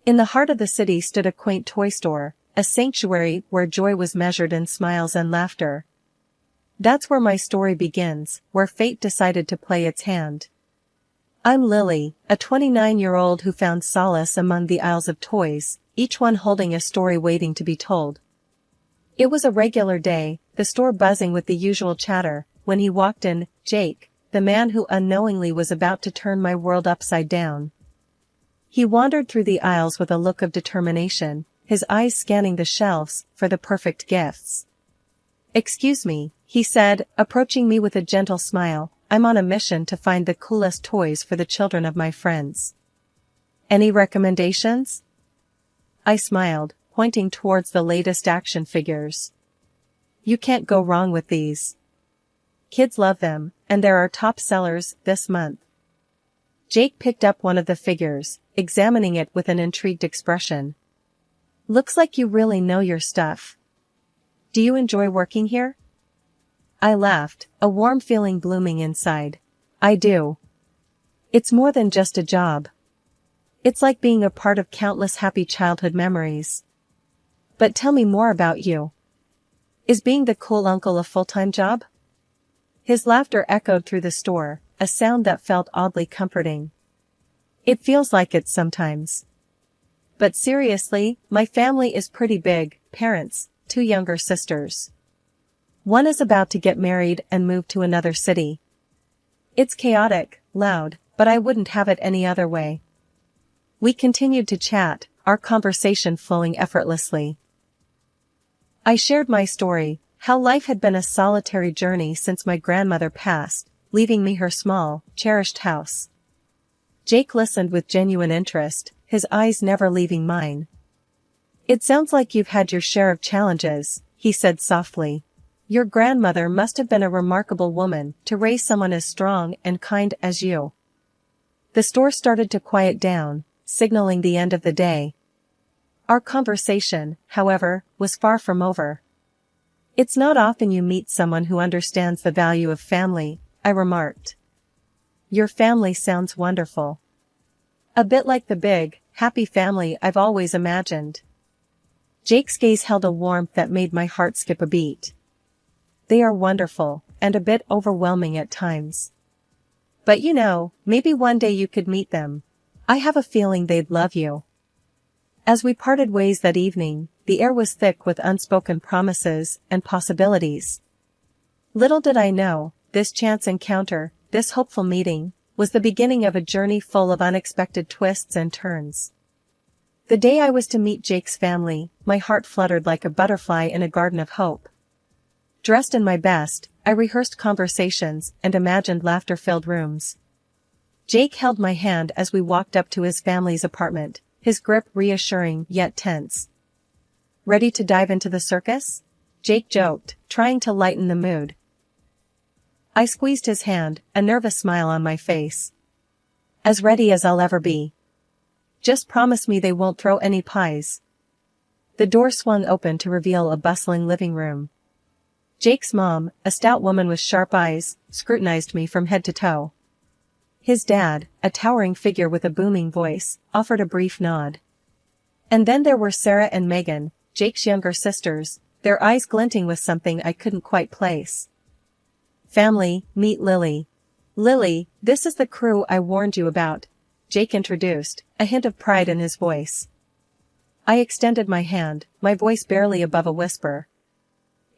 In the heart of the city stood a quaint toy store, a sanctuary where joy was measured in smiles and laughter. That's where my story begins, where fate decided to play its hand. I'm Lily, a 29-year-old who found solace among the aisles of toys, each one holding a story waiting to be told. It was a regular day, the store buzzing with the usual chatter, when he walked in, Jake, the man who unknowingly was about to turn my world upside down. He wandered through the aisles with a look of determination, his eyes scanning the shelves for the perfect gifts. "Excuse me," he said, approaching me with a gentle smile, "I'm on a mission to find the coolest toys for the children of my friends. Any recommendations?" I smiled, pointing towards the latest action figures. "You can't go wrong with these. Kids love them, and they're our top sellers this month." Jake picked up one of the figures, examining it with an intrigued expression. "Looks like you really know your stuff. Do you enjoy working here?" I laughed, a warm feeling blooming inside. "I do. It's more than just a job. It's like being a part of countless happy childhood memories. But tell me more about you. Is being the cool uncle a full-time job?" His laughter echoed through the store, a sound that felt oddly comforting. "It feels like it sometimes. But seriously, my family is pretty big, parents, 2 younger sisters. One is about to get married and move to another city. It's chaotic, loud, but I wouldn't have it any other way." We continued to chat, our conversation flowing effortlessly. I shared my story, how life had been a solitary journey since my grandmother passed, leaving me her small, cherished house. Jake listened with genuine interest, his eyes never leaving mine. "It sounds like you've had your share of challenges," he said softly. "Your grandmother must have been a remarkable woman to raise someone as strong and kind as you." The store started to quiet down, signaling the end of the day. Our conversation, however, was far from over. "It's not often you meet someone who understands the value of family," I remarked. "Your family sounds wonderful. A bit like the big, happy family I've always imagined." Jake's gaze held a warmth that made my heart skip a beat. "They are wonderful, and a bit overwhelming at times. But you know, maybe one day you could meet them. I have a feeling they'd love you." As we parted ways that evening, the air was thick with unspoken promises and possibilities. Little did I know, this chance encounter, this hopeful meeting, was the beginning of a journey full of unexpected twists and turns. The day I was to meet Jake's family, my heart fluttered like a butterfly in a garden of hope. Dressed in my best, I rehearsed conversations and imagined laughter-filled rooms. Jake held my hand as we walked up to his family's apartment, his grip reassuring yet tense. "Ready to dive into the circus?" Jake joked, trying to lighten the mood. I squeezed his hand, a nervous smile on my face. "As ready as I'll ever be. Just promise me they won't throw any pies." The door swung open to reveal a bustling living room. Jake's mom, a stout woman with sharp eyes, scrutinized me from head to toe. His dad, a towering figure with a booming voice, offered a brief nod. And then there were Sarah and Megan, Jake's younger sisters, their eyes glinting with something I couldn't quite place. "Family, meet Lily. Lily, this is the crew I warned you about," Jake introduced, a hint of pride in his voice. I extended my hand, my voice barely above a whisper.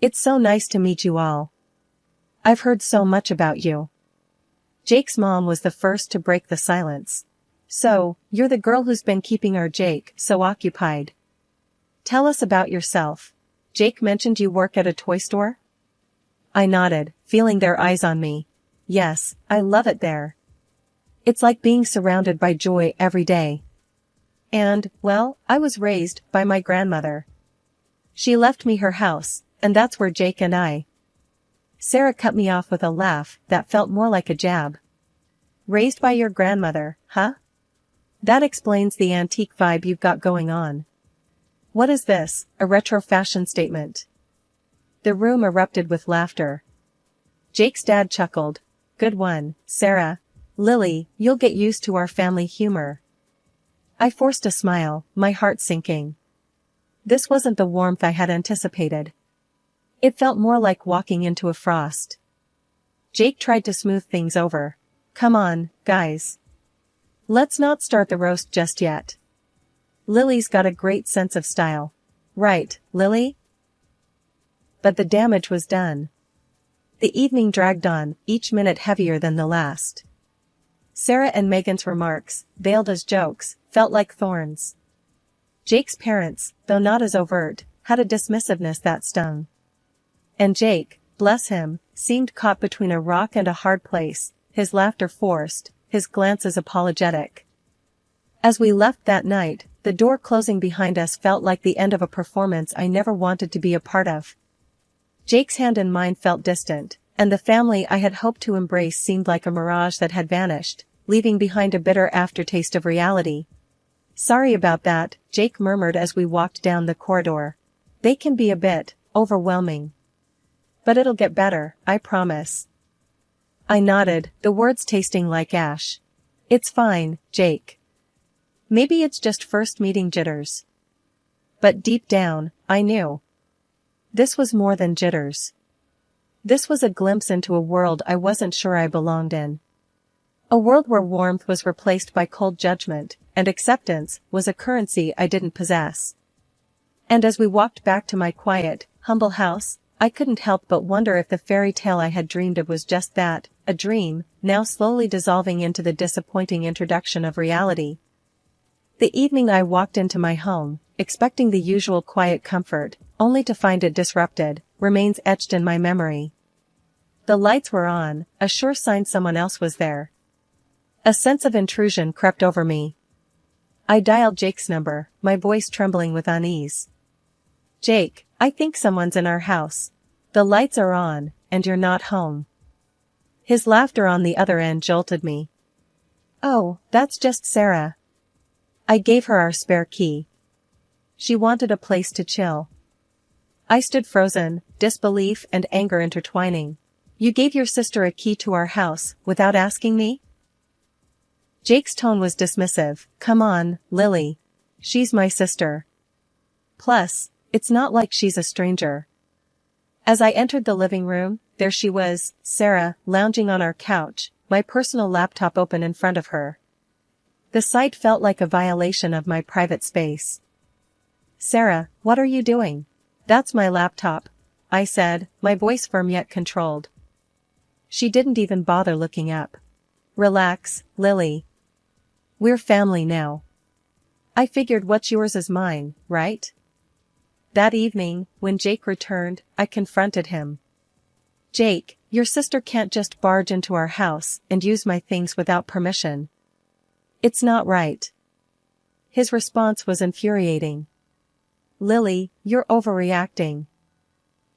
"It's so nice to meet you all. I've heard so much about you." Jake's mom was the first to break the silence. "So, you're the girl who's been keeping our Jake so occupied. Tell us about yourself. Jake mentioned you work at a toy store?" I nodded, feeling their eyes on me. "Yes, I love it there. It's like being surrounded by joy every day. And, well, I was raised by my grandmother. She left me her house, and that's where Jake and I—" Sarah cut me off with a laugh that felt more like a jab. "Raised by your grandmother, huh? That explains the antique vibe you've got going on. What is this, a retro fashion statement?" The room erupted with laughter. Jake's dad chuckled. "Good one, Sarah. Lily, you'll get used to our family humor." I forced a smile, my heart sinking. This wasn't the warmth I had anticipated. It felt more like walking into a frost. Jake tried to smooth things over. Come on, guys. Let's not start the roast just yet. Lily's got a great sense of style. Right, Lily? But the damage was done. The evening dragged on, each minute heavier than the last. Sarah and Megan's remarks, veiled as jokes, felt like thorns. Jake's parents, though not as overt, had a dismissiveness that stung. And Jake, bless him, seemed caught between a rock and a hard place, his laughter forced, his glances apologetic. As we left that night, the door closing behind us felt like the end of a performance I never wanted to be a part of. Jake's hand in mine felt distant, and the family I had hoped to embrace seemed like a mirage that had vanished, leaving behind a bitter aftertaste of reality. Sorry about that, Jake murmured as we walked down the corridor. They can be a bit overwhelming. But it'll get better, I promise. I nodded, the words tasting like ash. It's fine, Jake. Maybe it's just first meeting jitters. But deep down, I knew. This was more than jitters. This was a glimpse into a world I wasn't sure I belonged in. A world where warmth was replaced by cold judgment, and acceptance was a currency I didn't possess. And as we walked back to my quiet, humble house, I couldn't help but wonder if the fairy tale I had dreamed of was just that, a dream, now slowly dissolving into the disappointing introduction of reality. The evening I walked into my home, expecting the usual quiet comfort, only to find it disrupted, remains etched in my memory. The lights were on, a sure sign someone else was there. A sense of intrusion crept over me. I dialed Jake's number, my voice trembling with unease. Jake, I think someone's in our house. The lights are on, and you're not home. His laughter on the other end jolted me. Oh, that's just Sarah. I gave her our spare key. She wanted a place to chill. I stood frozen, disbelief and anger intertwining. You gave your sister a key to our house, without asking me? Jake's tone was dismissive. Come on, Lily. She's my sister. Plus, it's not like she's a stranger. As I entered the living room, there she was, Sarah, lounging on our couch, my personal laptop open in front of her. The sight felt like a violation of my private space. Sarah, what are you doing? That's my laptop, I said, my voice firm yet controlled. She didn't even bother looking up. Relax, Lily. We're family now. I figured what's yours is mine, right? That evening, when Jake returned, I confronted him. Jake, your sister can't just barge into our house and use my things without permission. It's not right. His response was infuriating. Lily, you're overreacting.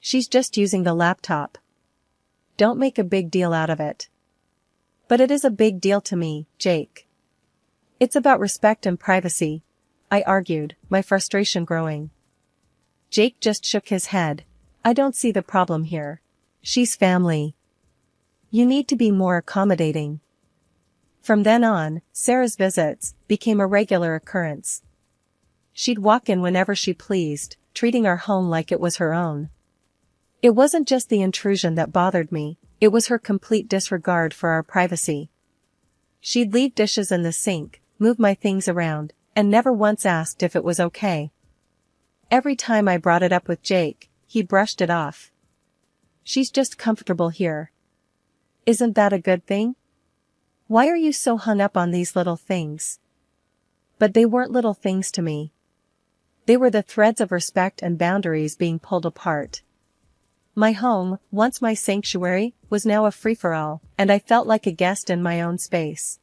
She's just using the laptop. Don't make a big deal out of it. But it is a big deal to me, Jake. It's about respect and privacy, I argued, my frustration growing. Jake just shook his head. I don't see the problem here. She's family. You need to be more accommodating. From then on, Sarah's visits became a regular occurrence. She'd walk in whenever she pleased, treating our home like it was her own. It wasn't just the intrusion that bothered me, it was her complete disregard for our privacy. She'd leave dishes in the sink, move my things around, and never once asked if it was okay. Every time I brought it up with Jake, he brushed it off. She's just comfortable here. Isn't that a good thing? Why are you so hung up on these little things? But they weren't little things to me. They were the threads of respect and boundaries being pulled apart. My home, once my sanctuary, was now a free-for-all, and I felt like a guest in my own space.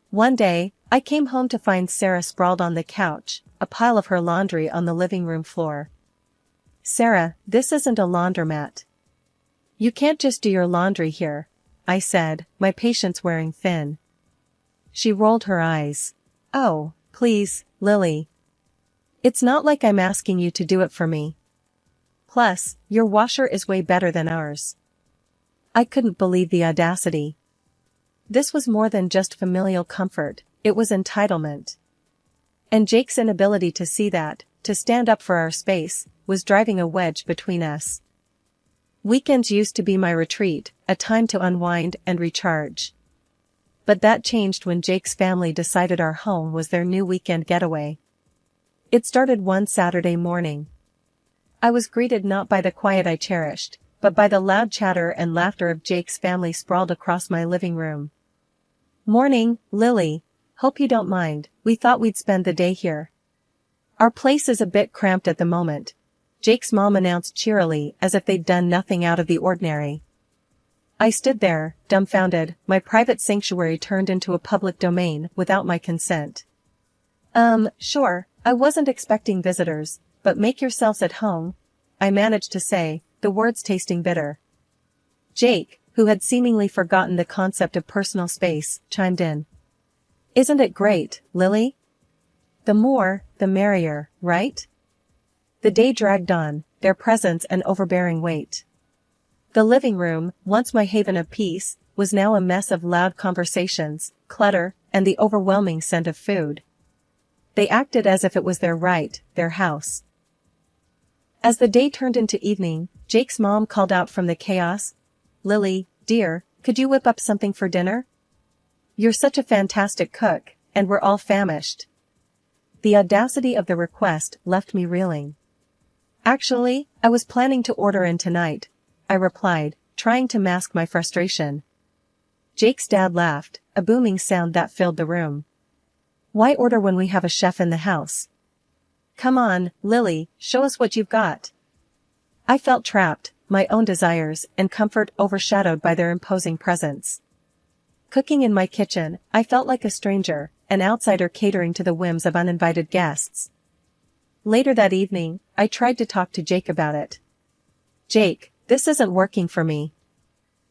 One day, I came home to find Sarah sprawled on the couch, a pile of her laundry on the living room floor. Sarah, this isn't a laundromat. You can't just do your laundry here, I said, my patience wearing thin. She rolled her eyes. Oh, please, Lily. It's not like I'm asking you to do it for me. Plus, your washer is way better than ours. I couldn't believe the audacity. This was more than just familial comfort, It was entitlement. And Jake's inability to see that, to stand up for our space, was driving a wedge between us. Weekends used to be my retreat, a time to unwind and recharge. But that changed when Jake's family decided our home was their new weekend getaway. It started one Saturday morning. I was greeted not by the quiet I cherished, but by the loud chatter and laughter of Jake's family sprawled across my living room. "Morning, Lily. Hope you don't mind, we thought we'd spend the day here. Our place is a bit cramped at the moment," Jake's mom announced cheerily as if they'd done nothing out of the ordinary. I stood there, dumbfounded, my private sanctuary turned into a public domain without my consent. Sure, I wasn't expecting visitors, but make yourselves at home," I managed to say, the words tasting bitter. Jake, who had seemingly forgotten the concept of personal space, chimed in. "Isn't it great, Lily? The more, the merrier, right?" The day dragged on, their presence an overbearing weight. The living room, once my haven of peace, was now a mess of loud conversations, clutter, and the overwhelming scent of food. They acted as if it was their right, their house. As the day turned into evening, Jake's mom called out from the chaos, "Lily, dear, could you whip up something for dinner? You're such a fantastic cook, and we're all famished." The audacity of the request left me reeling. "Actually, I was planning to order in tonight," I replied, trying to mask my frustration. Jake's dad laughed, a booming sound that filled the room. "Why order when we have a chef in the house? Come on, Lily, show us what you've got." I felt trapped, my own desires and comfort overshadowed by their imposing presence. Cooking in my kitchen, I felt like a stranger, an outsider catering to the whims of uninvited guests. Later that evening, I tried to talk to Jake about it. "Jake, this isn't working for me.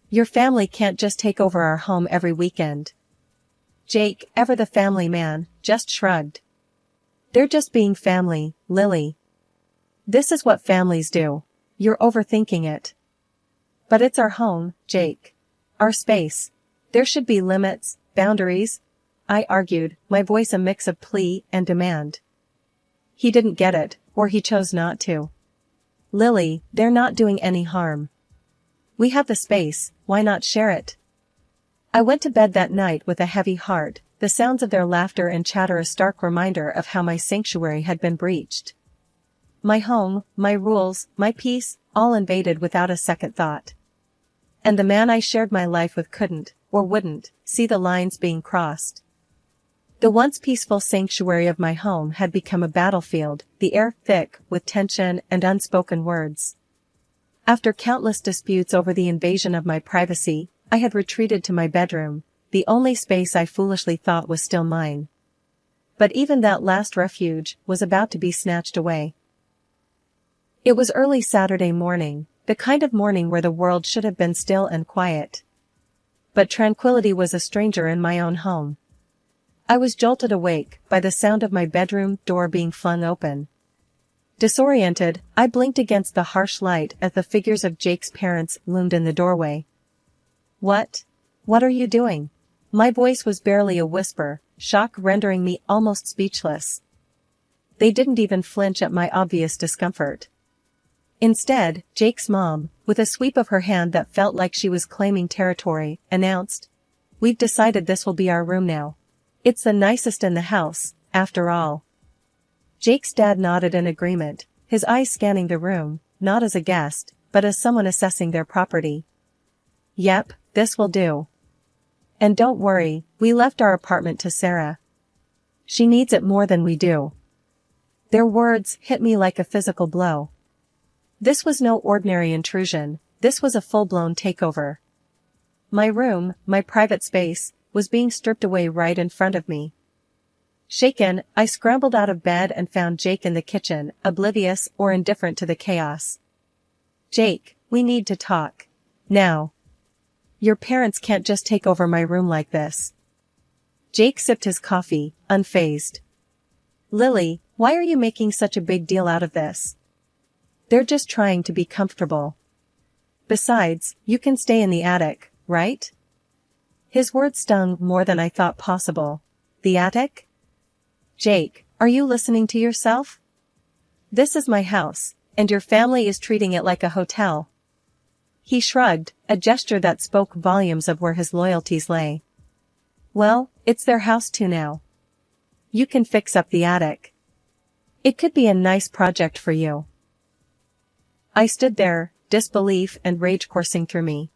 Your family can't just take over our home every weekend." Jake, ever the family man, just shrugged. "They're just being family, Lily. This is what families do. You're overthinking it." "But it's our home, Jake. Our space. There should be limits, boundaries," I argued, my voice a mix of plea and demand. He didn't get it, or he chose not to. "Lily, they're not doing any harm. We have the space, why not share it?" I went to bed that night with a heavy heart, the sounds of their laughter and chatter a stark reminder of how my sanctuary had been breached. My home, my rules, my peace, all invaded without a second thought. And the man I shared my life with couldn't, or wouldn't, see the lines being crossed. The once peaceful sanctuary of my home had become a battlefield, the air thick with tension and unspoken words. After countless disputes over the invasion of my privacy, I had retreated to my bedroom, the only space I foolishly thought was still mine. But even that last refuge was about to be snatched away. It was early Saturday morning, the kind of morning where the world should have been still and quiet. But tranquility was a stranger in my own home. I was jolted awake by the sound of my bedroom door being flung open. Disoriented, I blinked against the harsh light as the figures of Jake's parents loomed in the doorway. What are you doing?" My voice was barely a whisper, shock rendering me almost speechless. They didn't even flinch at my obvious discomfort. Instead, Jake's mom, with a sweep of her hand that felt like she was claiming territory, announced, "We've decided this will be our room now. It's the nicest in the house, after all." Jake's dad nodded in agreement, his eyes scanning the room, not as a guest, but as someone assessing their property. "Yep, this will do. And don't worry, we left our apartment to Sarah. She needs it more than we do." Their words hit me like a physical blow. This was no ordinary intrusion, this was a full-blown takeover. My room, my private space, was being stripped away right in front of me. Shaken, I scrambled out of bed and found Jake in the kitchen, oblivious or indifferent to the chaos. "Jake, we need to talk. Now. Your parents can't just take over my room like this." Jake sipped his coffee, unfazed. "Lily, why are you making such a big deal out of this? They're just trying to be comfortable. Besides, you can stay in the attic, right?" His words stung more than I thought possible. The attic? Jake, are you listening to yourself? This is my house, and your family is treating it like a hotel. He shrugged, a gesture that spoke volumes of where his loyalties lay. Well, it's their house too now. You can fix up the attic. It could be a nice project for you. I stood there, disbelief and rage coursing through me.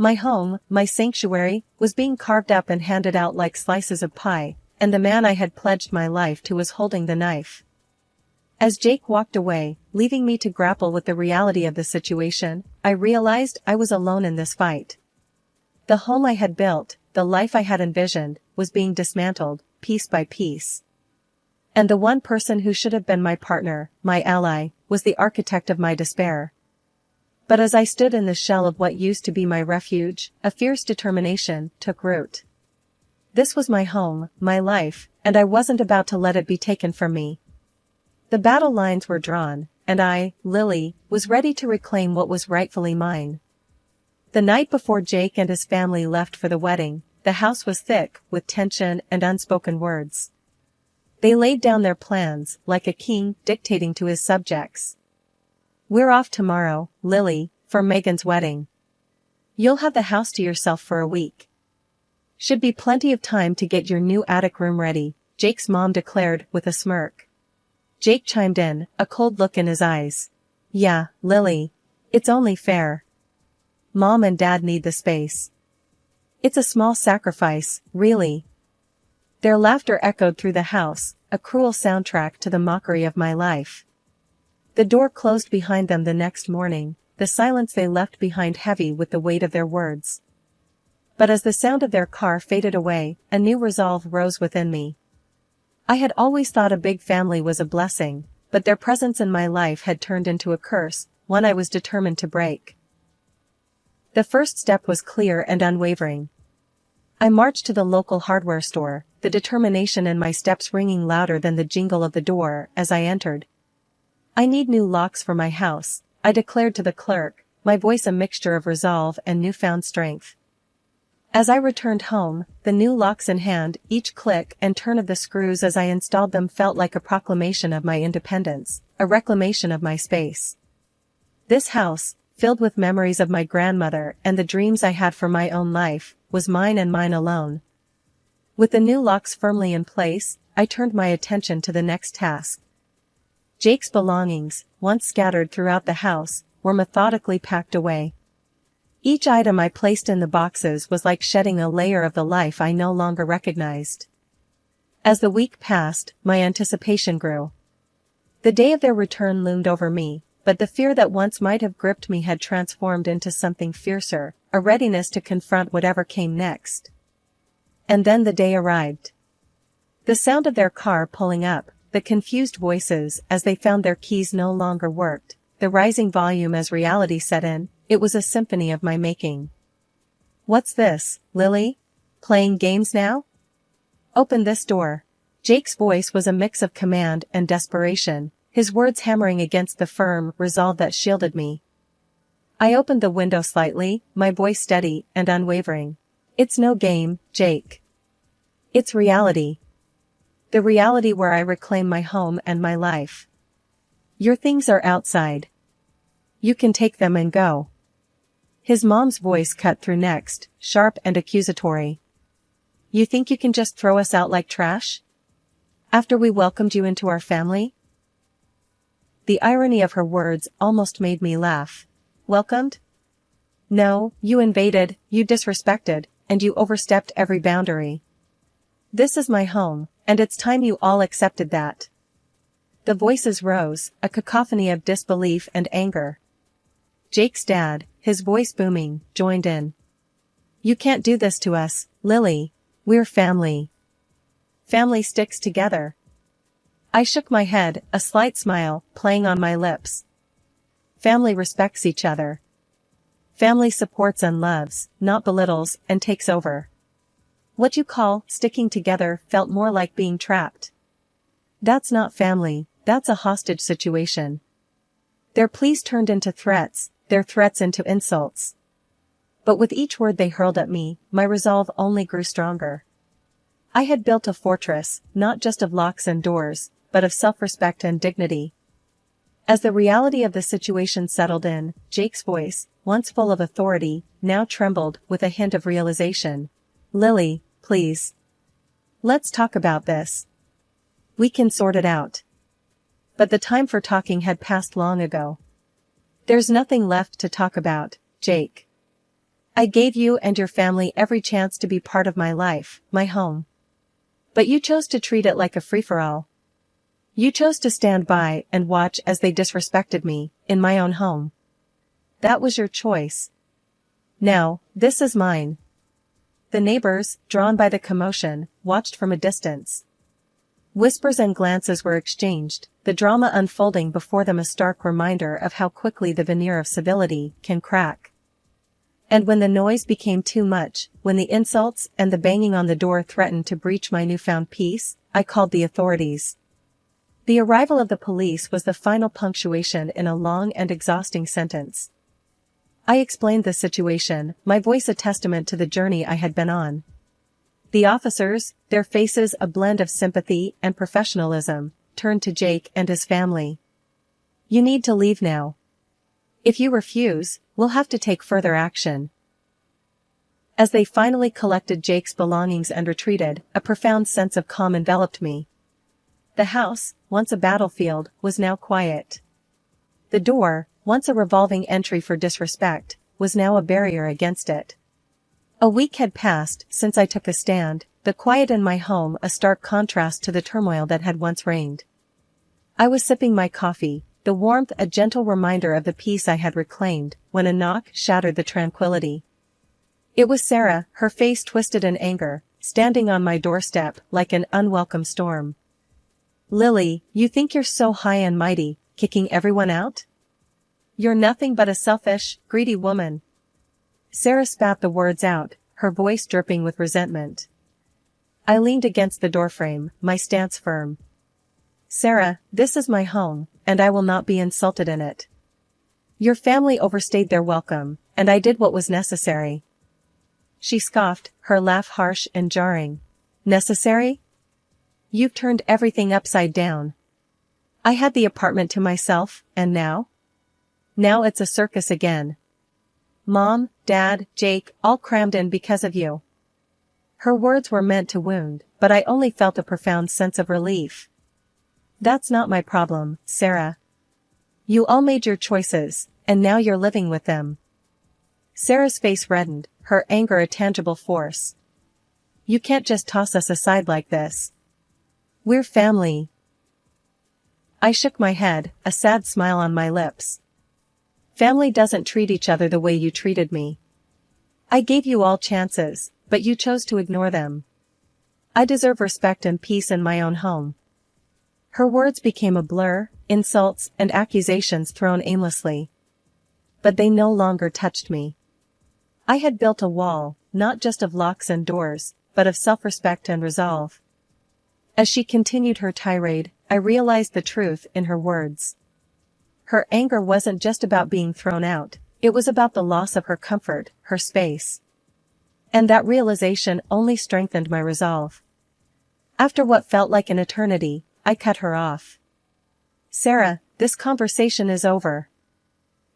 My home, my sanctuary, was being carved up and handed out like slices of pie, and the man I had pledged my life to was holding the knife. As Jake walked away, leaving me to grapple with the reality of the situation, I realized I was alone in this fight. The home I had built, the life I had envisioned, was being dismantled, piece by piece. And the one person who should have been my partner, my ally, was the architect of my despair. But as I stood in the shell of what used to be my refuge, a fierce determination took root. This was my home, my life, and I wasn't about to let it be taken from me. The battle lines were drawn, and I, Lily, was ready to reclaim what was rightfully mine. The night before Jake and his family left for the wedding, the house was thick with tension and unspoken words. They laid down their plans, like a king dictating to his subjects. We're off tomorrow, Lily, for Megan's wedding. You'll have the house to yourself for a week. Should be plenty of time to get your new attic room ready, Jake's mom declared with a smirk. Jake chimed in, a cold look in his eyes. Yeah, Lily. It's only fair. Mom and Dad need the space. It's a small sacrifice, really. Their laughter echoed through the house, a cruel soundtrack to the mockery of my life. The door closed behind them the next morning, the silence they left behind heavy with the weight of their words. But as the sound of their car faded away, a new resolve rose within me. I had always thought a big family was a blessing, but their presence in my life had turned into a curse, one I was determined to break. The first step was clear and unwavering. I marched to the local hardware store, the determination in my steps ringing louder than the jingle of the door as I entered. I need new locks for my house, I declared to the clerk, my voice a mixture of resolve and newfound strength. As I returned home, the new locks in hand, each click and turn of the screws as I installed them felt like a proclamation of my independence, a reclamation of my space. This house, filled with memories of my grandmother and the dreams I had for my own life, was mine and mine alone. With the new locks firmly in place, I turned my attention to the next task. Jake's belongings, once scattered throughout the house, were methodically packed away. Each item I placed in the boxes was like shedding a layer of the life I no longer recognized. As the week passed, my anticipation grew. The day of their return loomed over me, but the fear that once might have gripped me had transformed into something fiercer, a readiness to confront whatever came next. And then the day arrived. The sound of their car pulling up, the confused voices as they found their keys no longer worked, the rising volume as reality set in, it was a symphony of my making. What's this, Lily? Playing games now? Open this door. Jake's voice was a mix of command and desperation, his words hammering against the firm resolve that shielded me. I opened the window slightly, my voice steady and unwavering. It's no game, Jake. It's reality. The reality where I reclaim my home and my life. Your things are outside. You can take them and go. His mom's voice cut through next, sharp and accusatory. You think you can just throw us out like trash? After we welcomed you into our family? The irony of her words almost made me laugh. Welcomed? No, you invaded, you disrespected, and you overstepped every boundary. This is my home, and it's time you all accepted that. The voices rose, a cacophony of disbelief and anger. Jake's dad, his voice booming, joined in. You can't do this to us, Lily. We're family. Family sticks together. I shook my head, a slight smile playing on my lips. Family respects each other. Family supports and loves, not belittles and takes over. What you call sticking together felt more like being trapped. That's not family, that's a hostage situation. Their pleas turned into threats, their threats into insults. But with each word they hurled at me, my resolve only grew stronger. I had built a fortress, not just of locks and doors, but of self-respect and dignity. As the reality of the situation settled in, Jake's voice, once full of authority, now trembled with a hint of realization. "Lily, please. Let's talk about this. We can sort it out." But the time for talking had passed long ago. "There's nothing left to talk about, Jake. I gave you and your family every chance to be part of my life, my home. But you chose to treat it like a free-for-all. You chose to stand by and watch as they disrespected me, in my own home. That was your choice. Now, this is mine." The neighbors, drawn by the commotion, watched from a distance. Whispers and glances were exchanged, the drama unfolding before them, a stark reminder of how quickly the veneer of civility can crack. And when the noise became too much, when the insults and the banging on the door threatened to breach my newfound peace, I called the authorities. The arrival of the police was the final punctuation in a long and exhausting sentence. I explained the situation, my voice a testament to the journey I had been on. The officers, their faces a blend of sympathy and professionalism, turned to Jake and his family. "You need to leave now. If you refuse, we'll have to take further action." As they finally collected Jake's belongings and retreated, a profound sense of calm enveloped me. The house, once a battlefield, was now quiet. The door, once a revolving entry for disrespect, was now a barrier against it. A week had passed since I took a stand, the quiet in my home a stark contrast to the turmoil that had once reigned. I was sipping my coffee, the warmth a gentle reminder of the peace I had reclaimed, when a knock shattered the tranquility. It was Sarah, her face twisted in anger, standing on my doorstep like an unwelcome storm. "Lily, you think you're so high and mighty, kicking everyone out? You're nothing but a selfish, greedy woman." Sarah spat the words out, her voice dripping with resentment. I leaned against the doorframe, my stance firm. "Sarah, this is my home, and I will not be insulted in it. Your family overstayed their welcome, and I did what was necessary." She scoffed, her laugh harsh and jarring. "Necessary? You've turned everything upside down. I had the apartment to myself, and now? Now it's a circus again. Mom, Dad, Jake, all crammed in because of you." Her words were meant to wound, but I only felt a profound sense of relief. "That's not my problem, Sarah. You all made your choices, and now you're living with them." Sarah's face reddened, her anger a tangible force. "You can't just toss us aside like this. We're family." I shook my head, a sad smile on my lips. "Family doesn't treat each other the way you treated me. I gave you all chances, but you chose to ignore them. I deserve respect and peace in my own home." Her words became a blur, insults and accusations thrown aimlessly. But they no longer touched me. I had built a wall, not just of locks and doors, but of self-respect and resolve. As she continued her tirade, I realized the truth in her words. Her anger wasn't just about being thrown out, it was about the loss of her comfort, her space. And that realization only strengthened my resolve. After what felt like an eternity, I cut her off. "Sarah, this conversation is over.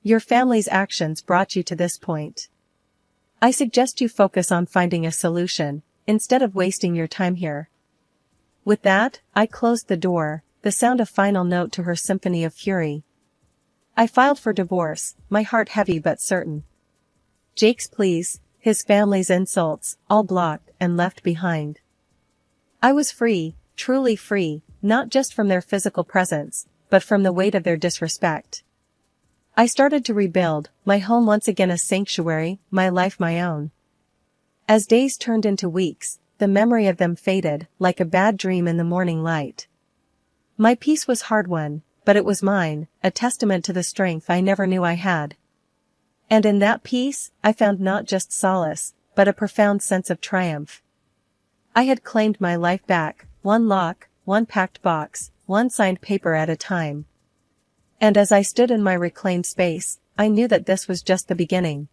Your family's actions brought you to this point. I suggest you focus on finding a solution, instead of wasting your time here." With that, I closed the door, the sound a final note to her symphony of fury. I filed for divorce, my heart heavy but certain. Jake's pleas, his family's insults, all blocked and left behind. I was free, truly free, not just from their physical presence, but from the weight of their disrespect. I started to rebuild, my home once again a sanctuary, my life my own. As days turned into weeks, the memory of them faded, like a bad dream in the morning light. My peace was hard-won, but it was mine, a testament to the strength I never knew I had. And in that peace, I found not just solace, but a profound sense of triumph. I had claimed my life back, one lock, one packed box, one signed paper at a time. And as I stood in my reclaimed space, I knew that this was just the beginning.